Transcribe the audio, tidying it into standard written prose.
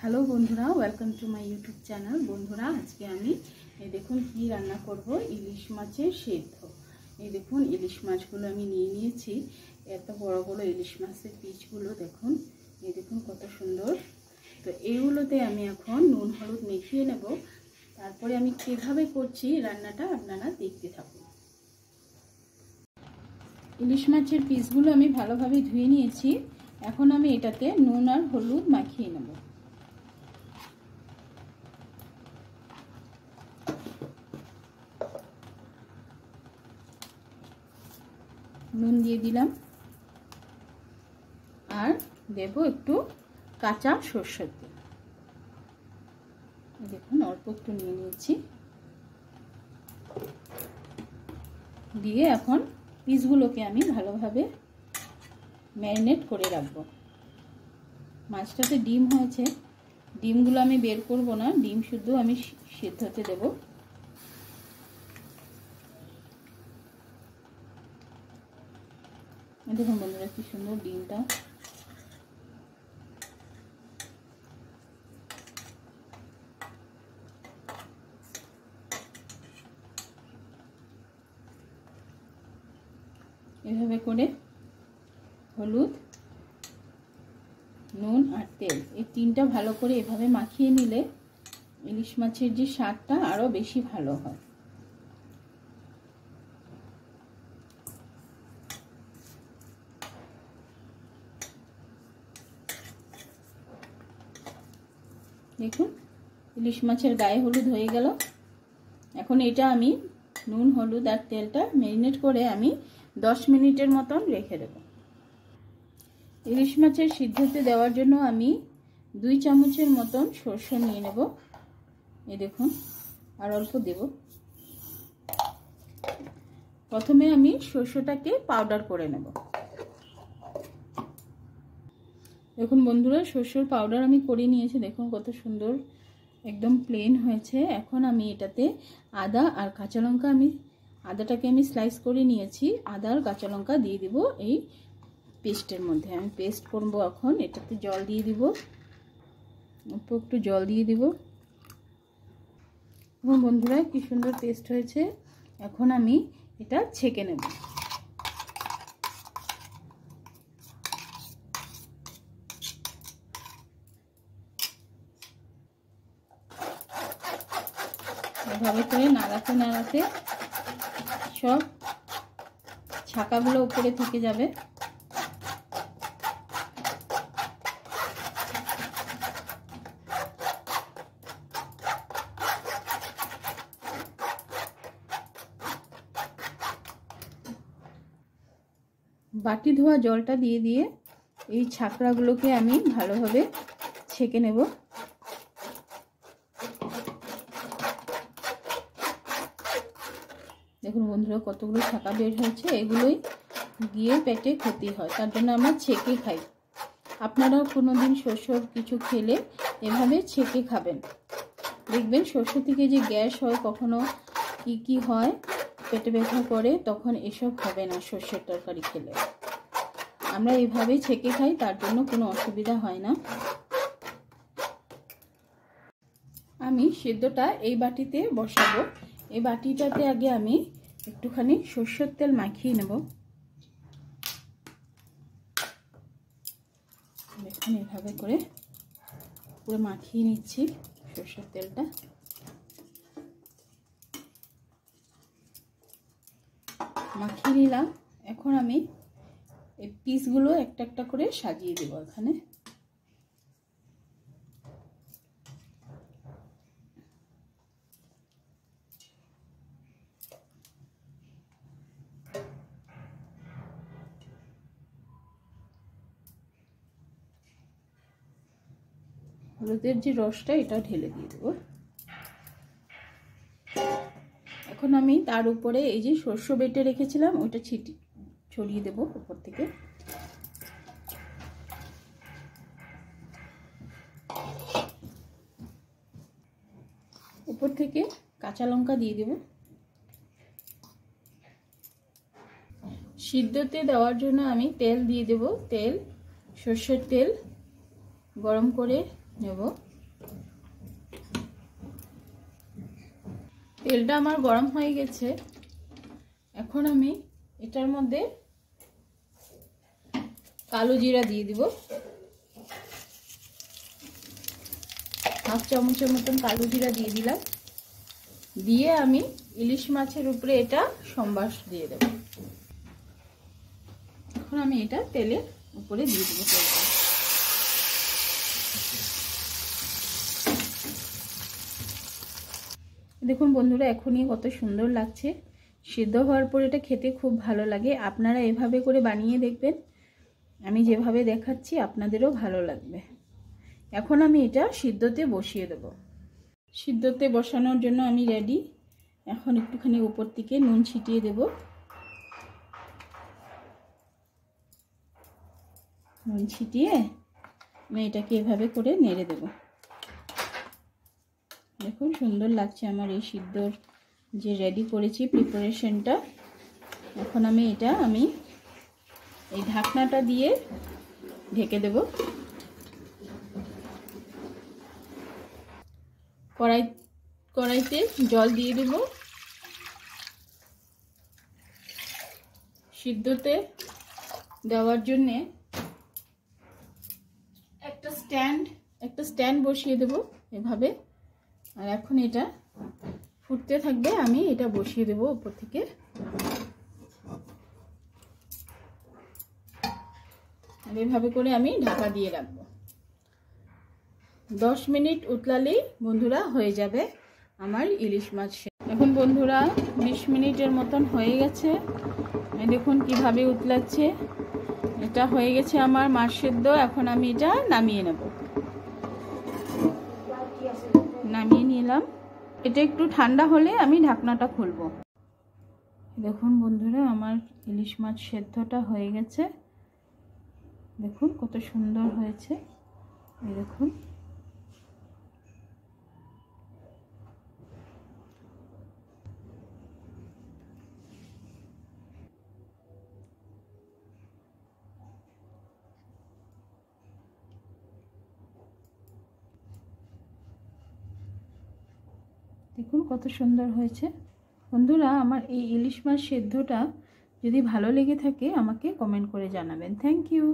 Hello बंधुरा welcome to my YouTube channel. बंधुरा आज के आमी देखुन कि रान्ना करब इलिश माछेर सेদ্ধ। ये देखुन इलिश माछगुलो आमी निये नियेछि। एत बड़ बड़ इलिश माछेर पिसगुलो देखुन, ये देखुन कत सुंदर। तो एइगुलोते आमी एखन नुन हलुद मेखिए नेब। तारपरे आमी किभाबे करछि रान्नाटा आपनारा देखते थाकुन। इलिश माछेर पिसगुलो आमी भालोभाबे धुए नियेछि। एखन आमी एटाते नुन आर हलुद माखिए नेब। নুন দিয়ে দিলাম আর দেব একটু কাঁচা সরষের তেল। দেখুন অল্প একটু নিয়ে নিয়েছি, দিয়ে এখন পিসগুলোকে আমি ভালোভাবে ম্যারিনেট করে রাখবো। মাছটাতে ডিম হয়েছে, ডিমগুলো আমি বের করব না, ডিম শুদ্ধ আমি সিদ্ধ হতে দেবো। দেখুন বন্ধুরা কি সুন্দর ডিমটা। এভাবে করে হলুদ, নুন আর তেল এই তিনটা ভালো করে এভাবে মাখিয়ে নিলে ইলিশ মাছের যে স্বাদটা আরো বেশি ভালো হয়। দেখুন ইলিশ মাছের গায়ে হলুদ হয়ে গেল। এখন এটা আমি নুন হলুদ আর তেলটা ম্যারিনেট করে আমি 10 মিনিটের মতন রেখে দেব। ইলিশ মাছের সিদ্ধতে দেওয়ার জন্য আমি 2 চামচের মতন সরষে নিয়ে নেব। এই দেখুন আর অল্প দেব। প্রথমে আমি সরষেটাকে পাউডার করে নেব। দেখুন বন্ধুরা সরষের পাউডার আমি করে নিয়েছি, দেখুন কত সুন্দর একদম প্লেন হয়েছে। এখন আমি এটাতে আদা আর কাঁচা লঙ্কা, আদাটাকে আমি স্লাইস করে নিয়েছি, আদা আর কাঁচা লঙ্কা দিয়ে দিব এই পেস্টের মধ্যে। আমি পেস্ট করব। এখন এটাতে জল দিয়ে দিব, অল্প একটু জল দিয়ে দিব। এবং বন্ধুরা কি সুন্দর পেস্ট হয়েছে। এখন আমি এটা ছেঁকে নেব। এভাবে করে নাড়াতে নাড়াতে সব ছাকাগুলো উপরে থেকে যাবে। বাটি ধোয়া জলটা দিয়ে দিয়ে এই ছাকড়াগুলোকে আমি ভালোভাবে ছেঁকে নেব। দেখুন বন্ধুরা কতগুলো ছাকা বের হয়েছে, এগুলোই গিয়ে পেটে ক্ষতি হয়, তার জন্য আমরা ছেঁকে খাই। আপনারাও কোনোদিন শস্যর কিছু খেলে এভাবে ছেঁকে খাবেন, দেখবেন শস্য থেকে যে গ্যাস হয়, কখনো কি হয়, পেটে ব্যথা করে, তখন এসব হবে না শস্যের তরকারি খেলে। আমরা এভাবেই ছেঁকে খাই, তার জন্য কোনো অসুবিধা হয় না। আমি সেদ্ধটা এই বাটিতে বসাবো। এই বাটিটাতে আগে আমি একটুখানি সরষের তেল মাখিয়ে নেব। দেখুন এভাবে করে পুরো মাখিয়ে নিচ্ছি সরষের তেলটা। মাখিয়ে নিলাম। এখন আমি এই পিসগুলো একটা একটা করে সাজিয়ে দেব এখানে। হলুদের যে রসটা এটা ঢেলে দিয়ে দেবো। এখন আমি তার উপরে এই যে সরষে বেটে রেখেছিলাম ওটা ছড়িয়ে দেবো উপর থেকে। উপর থেকে কাঁচা লঙ্কা দিয়ে দেব। সিদ্ধতে দেওয়ার জন্য আমি তেল দিয়ে দেব। তেল সরষের তেল গরম করে নেব। তেলটা আমার গরম হয়ে গেছে। এখন আমি এটার মধ্যে কালো জিরা দিয়ে দিব, হাফ চামচের মতন কালো জিরা দিয়ে দিলাম। দিয়ে আমি ইলিশ মাছের উপরে এটা সম্বাস দিয়ে দেব। এখন আমি এটা তেলের উপরে দিয়ে দেবো। দেখুন বন্ধুরা, এখনই কত সুন্দর লাগছে। সিদ্ধ হওয়ার পর এটা খেতে খুব ভালো লাগে। আপনারা এভাবে করে বানিয়ে দেখবেন, আমি যেভাবে দেখাচ্ছি আপনাদেরও ভালো লাগবে। এখন আমি এটা সিদ্ধতে বসিয়ে দেব। সিদ্ধতে বসানোর জন্য আমি রেডি। এখন একটুখানি উপর থেকে নুন ছিটিয়ে দেব। নুন ছিটিয়ে আমি এটাকে এভাবে করে নেড়ে দেব। দেখুন সুন্দর লাগছে আমার এই সিদ্ধর যে রেডি করেছি প্রিপারেশনটা। এখন আমি এই ঢাকনাটা দিয়ে ঢেকে দেব। কড়াইতে জল দিয়ে দেব। সিদ্ধতে দেওয়ার জন্য একটা স্ট্যান্ড বসিয়ে দেব এভাবে। আর এখন এটা ফুটতে থাকবে, আমি এটা বসিয়ে দেব উপর থেকে। আর এভাবে করে আমি ঢাকা দিয়ে রাখবো। 10 মিনিট উতলালেই বন্ধুরা হয়ে যাবে আমার ইলিশ মাছ। এখন বন্ধুরা 20 মিনিটের মতন হয়ে গেছে। দেখুন কিভাবে উতলাচ্ছে। এটা হয়ে গেছে আমার মাছ সেদ্ধ। এখন আমি এটা নামিয়ে নেব। নামিয়ে নিলাম। এটা একটু ঠান্ডা হলে আমি ঢাকনাটা খুলব। দেখুন বন্ধুরা, আমার ইলিশ মাছ সেদ্ধটা হয়ে গেছে। দেখুন কত সুন্দর হয়েছে। এই দেখুন, দেখুন কত সুন্দর হয়েছে। বন্ধুরা, আমার এই ইলিশ মাছ সেদ্ধটা যদি ভালো লেগে থাকে আমাকে কমেন্ট করে জানাবেন। Thank you.